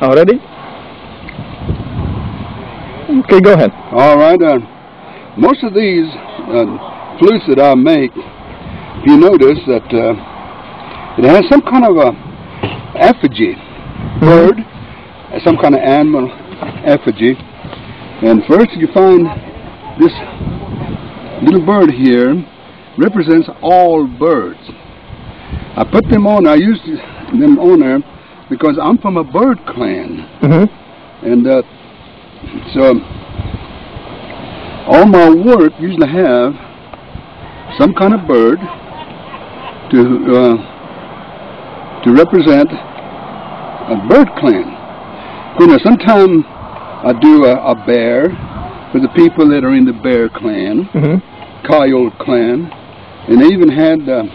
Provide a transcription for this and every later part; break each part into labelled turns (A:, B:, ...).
A: Already? Okay, go ahead.
B: All right. Most of these flutes that I make, if you notice that it has some kind of a effigy, bird, some kind of animal effigy. And first you find this little bird here represents all birds. I put them on, I used them on there because I'm from a bird clan. And so all my work usually have some kind of bird to represent a bird clan. You know, sometimes I do a bear for the people that are in the bear clan, coyote clan, and they even had an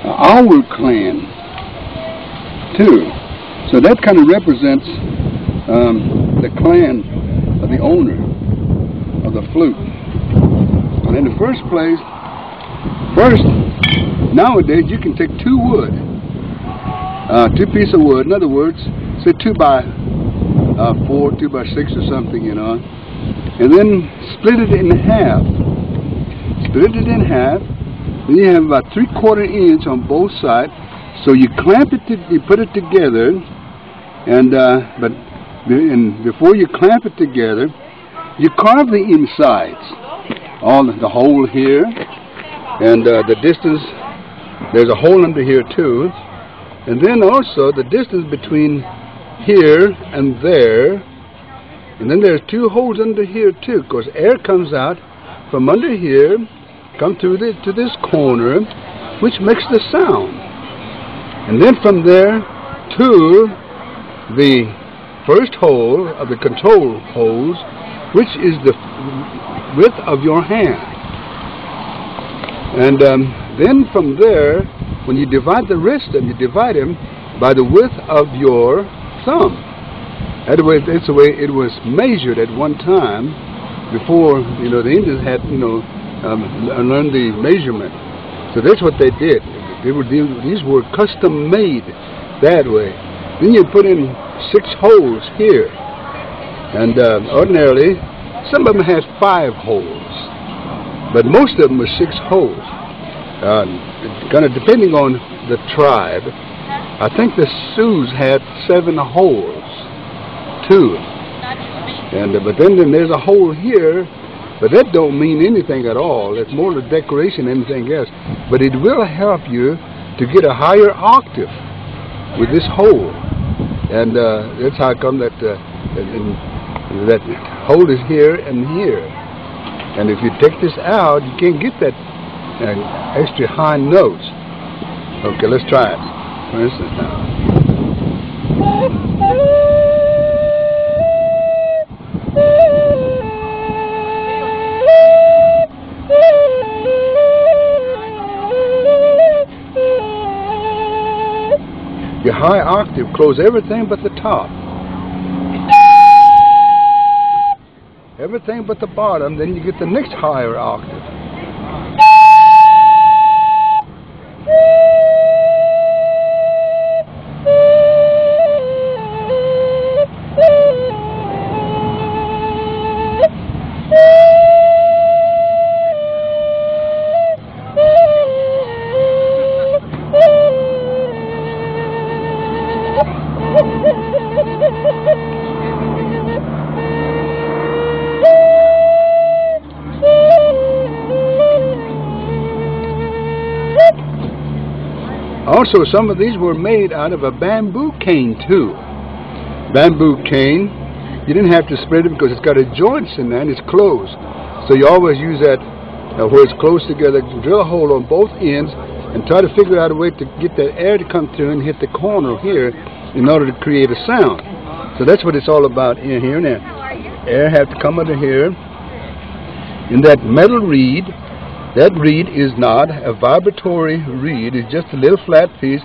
B: owl clan too. So that kind of represents the clan of the owner of the flute. And in the first place, nowadays you can take two pieces of wood, in other words, say 2 by 4, 2 by 6 or something, you know, and then split it in half. Split it in half, then you have about 3/4 inch on both sides, so you clamp it, you put it together, and before you clamp it together, you carve the insides, all the hole here, and the distance, there's a hole under here too, and then also the distance between here and there, and then there's 2 holes under here too, because air comes out from under here, come through to this corner, which makes the sound, and then from there to the first hole of the control holes, which is the width of your hand. And then from there, when you divide the wrist, and you divide them by the width of your thumb. That's the way it was measured at one time, before, you know, the Indians had, you know, learned the measurement. So that's what they did. These were custom made that way. Then you put in 6 holes here, and ordinarily some of them had 5 holes, but most of them were 6 holes. Kind of depending on the tribe. I think the Sioux had 7 holes too, and but then there's a hole here, but that don't mean anything at all. It's more the decoration than anything else. But it will help you to get a higher octave with this hole, and that's how come that that hole is here and here. And if you take this out, you can't get that extra high notes. Okay, let's try it. For instance now. Your high octave, close everything but the top. Everything but the bottom, then you get the next higher octave. Also, some of these were made out of a bamboo cane too. Bamboo cane, you didn't have to split it because it's got a joints in there and it's closed. So you always use that where it's close together, drill a hole on both ends and try to figure out a way to get that air to come through and hit the corner here in order to create a sound. So that's what it's all about in here now. Air have to come under here. In that metal reed, that reed is not a vibratory reed. It's just a little flat piece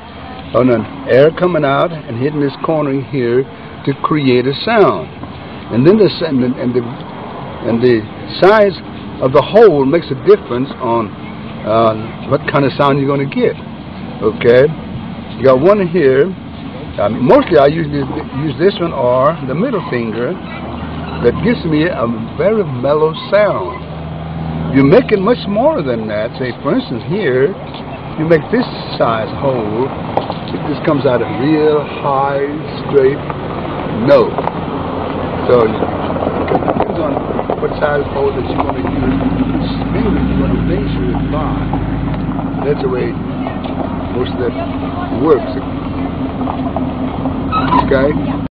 B: on an air coming out and hitting this corner here to create a sound. And then the size of the hole makes a difference on what kind of sound you're going to get. Okay, you got one here, Mostly I usually use this one or the middle finger. That gives me a very mellow sound. You make it much smaller than that. Say, for instance, here, you make this size hole. It just comes out a real high, straight note. So it depends on what size hole that you want to use. Which finger you want to measure it by. That's the way most of that works. Okay?